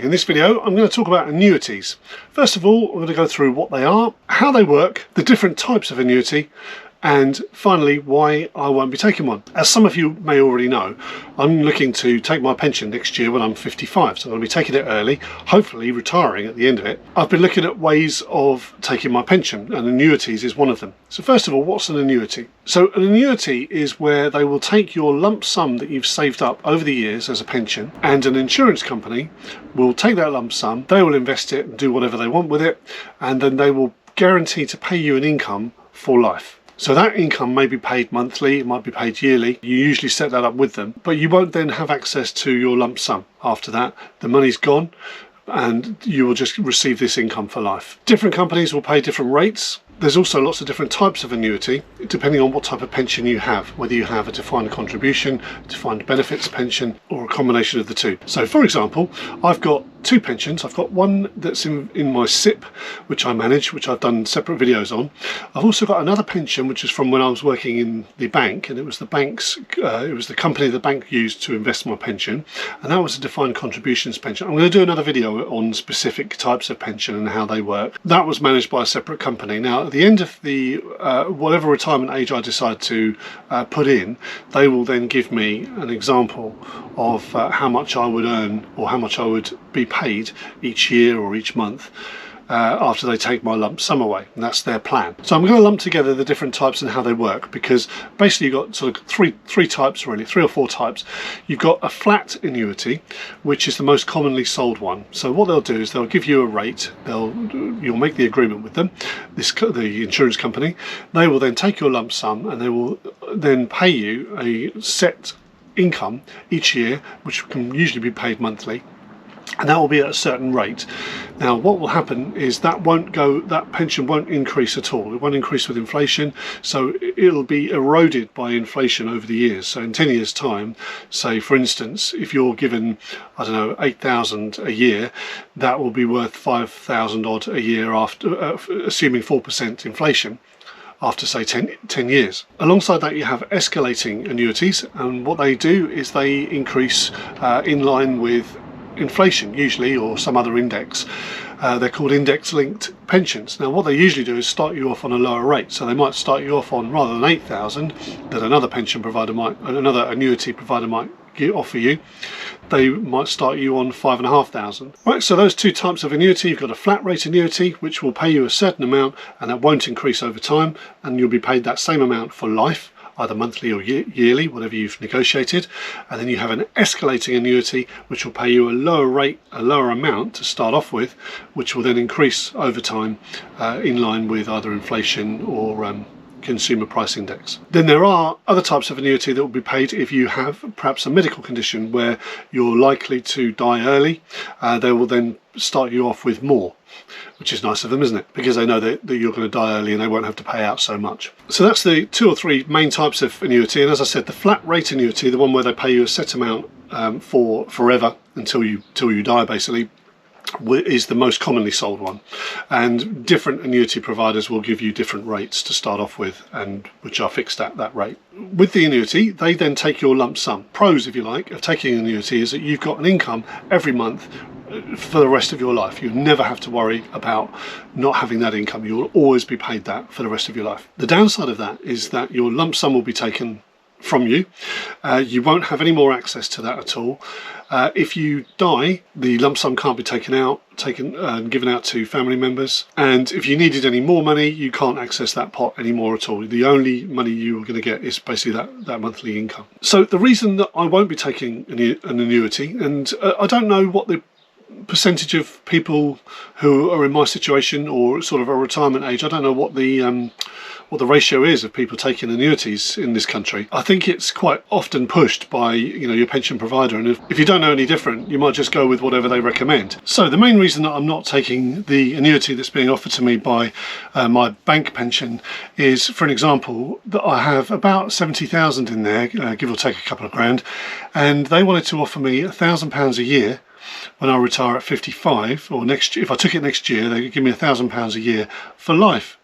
In this video, I'm going to talk about annuities. First of all, I'm going to go through what they are, how they work, the different types of annuity, and finally why I won't be taking one. As some of you may already know, I'm looking to take my pension next year when I'm 55, so I'm going to be taking it early, hopefully retiring at the end of it. I've been looking at ways of taking my pension, and annuities is one of them. So first of all, what's an annuity? So an annuity is where they will take your lump sum that you've saved up over the years as a pension, and an insurance company will take that lump sum, they will invest it and do whatever they want with it, and then they will guarantee to pay you an income for life. So that income may be paid monthly, it might be paid yearly. You usually set that up with them, but you won't then have access to your lump sum. After that, the money's gone and you will just receive this income for life. Different companies will pay different rates. There's also lots of different types of annuity, depending on what type of pension you have, whether you have a defined contribution, defined benefits pension, or a combination of the two. So for example, I've got two pensions. I've got one that's in my SIP, which I manage, which I've done separate videos on. I've also got another pension, which is from when I was working in the bank, and it was the bank's, it was the company the bank used to invest my pension, and that was a defined contributions pension. I'm going to do another video on specific types of pension and how they work. That was managed by a separate company. Now, at the end of the whatever retirement age I decide to put in, they will then give me an example of how much I would earn or how much I would be paid each year or each month after they take my lump sum away, and that's their plan. So I'm going to lump together the different types and how they work, because basically you've got sort of three types, really, 3 or 4 types. You've got a flat annuity, which is the most commonly sold one. So what they'll do is they'll give you a rate, you'll make the agreement with them, the insurance company. They will then take your lump sum and they will then pay you a set income each year, which can usually be paid monthly, and that will be at a certain rate. Now what will happen is that pension won't increase at all. It won't increase with inflation, so it'll be eroded by inflation over the years. So in 10 years time, say for instance, if you're given, I don't know, 8,000 a year, that will be worth 5,000 odd a year after, assuming 4% inflation, after say 10 years. Alongside that, you have escalating annuities, and what they do is they increase in line with inflation usually, or some other index. They're called index linked pensions. Now what they usually do is start you off on a lower rate, so they might start you off on, rather than 8,000 that another annuity provider might offer you, they might start you on 5,500. Right, so those two types of annuity, you've got a flat rate annuity which will pay you a certain amount and that won't increase over time, and you'll be paid that same amount for life, either monthly or yearly, whatever you've negotiated. And then you have an escalating annuity which will pay you a lower rate, a lower amount to start off with, which will then increase over time in line with either inflation or consumer price index. Then there are other types of annuity that will be paid if you have perhaps a medical condition where you're likely to die early. They will then start you off with more, which is nice of them, isn't it? Because they know that you're going to die early and they won't have to pay out so much. So that's the 2 or 3 main types of annuity. And as I said, the flat rate annuity, the one where they pay you a set amount for forever until you die, basically, is the most commonly sold one, and different annuity providers will give you different rates to start off with, and which are fixed at that rate. With the annuity, they then take your lump sum. Pros, if you like, of taking an annuity is that you've got an income every month for the rest of your life. You never have to worry about not having that income. You'll always be paid that for the rest of your life. The downside of that is that your lump sum will be taken from you. You won't have any more access to that at all. If you die, the lump sum can't be taken and given out to family members. And if you needed any more money, you can't access that pot anymore at all. The only money you're going to get is basically that monthly income. So the reason that I won't be taking an annuity, and I don't know what the percentage of people who are in my situation or sort of a retirement age, I don't know what the ratio is of people taking annuities in this country. I think it's quite often pushed by your pension provider, and if you don't know any different, you might just go with whatever they recommend. So the main reason that I'm not taking the annuity that's being offered to me by my bank pension is, for an example, that I have about 70,000 in there, give or take a couple of grand, and they wanted to offer me £1,000 a year when I retire at 55, or next year. If I took it next year, they could give me £1,000 a year for life.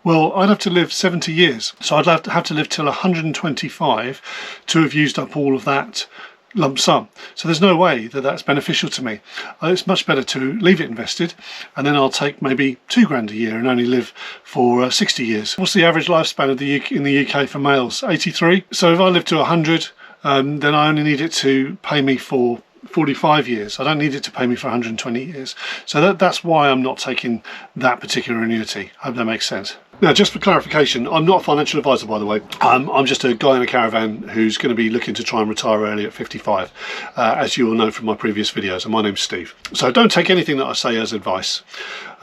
Well, I'd have to live 70 years, so I'd have to live till 125 to have used up all of that lump sum. So there's no way that that's beneficial to me. It's much better to leave it invested, and then I'll take maybe £2 a year and only live for 60 years. What's the average lifespan of in the UK for males? 83. So if I live to 100, then I only need it to pay me for 45 years. I don't need it to pay me for 120 years. So that's why I'm not taking that particular annuity. I hope that makes sense. Now, just for clarification, I'm not a financial advisor, by the way. I'm just a guy in a caravan who's going to be looking to try and retire early at 55, as you will know from my previous videos, and my name's Steve. So don't take anything that I say as advice.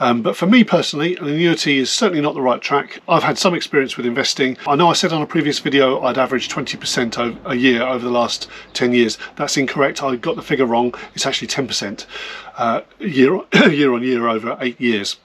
But for me personally, an annuity is certainly not the right track. I've had some experience with investing. I know I said on a previous video I'd averaged 20% a year over the last 10 years. That's incorrect. I got the figure wrong. It's actually 10% year on year over 8 years.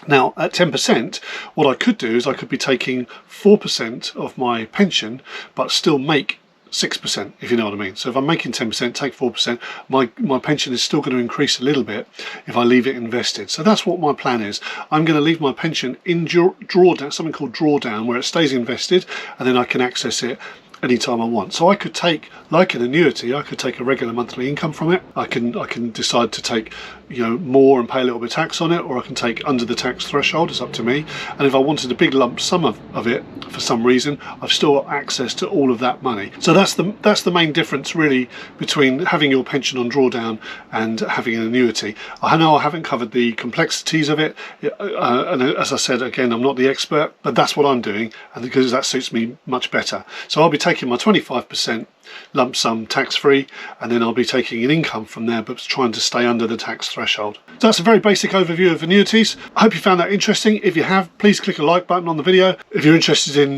Now, at 10%, what I could do is I could be taking 4% of my pension, but still make 6%, if you know what I mean. So if I'm making 10%, take 4%, my pension is still going to increase a little bit if I leave it invested. So that's what my plan is. I'm going to leave my pension in drawdown, something called drawdown, where it stays invested, and then I can access it anytime I want. So I could take, like an annuity, I could take a regular monthly income from it. I can decide to take, more and pay a little bit of tax on it, or I can take under the tax threshold. It's up to me. And if I wanted a big lump sum of it for some reason, I've still got access to all of that money. So that's the main difference really between having your pension on drawdown and having an annuity. I know I haven't covered the complexities of it, and as I said again, I'm not the expert, but that's what I'm doing, and because that suits me much better. So I'll be taking my 25% lump sum tax-free, and then I'll be taking an income from there, but trying to stay under the tax threshold. So that's a very basic overview of annuities. I hope you found that interesting. If you have, please click a like button on the video. If you're interested in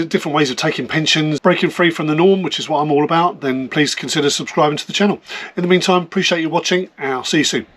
different ways of taking pensions, breaking free from the norm, which is what I'm all about, then please consider subscribing to the channel. In the meantime, appreciate you watching, and I'll see you soon.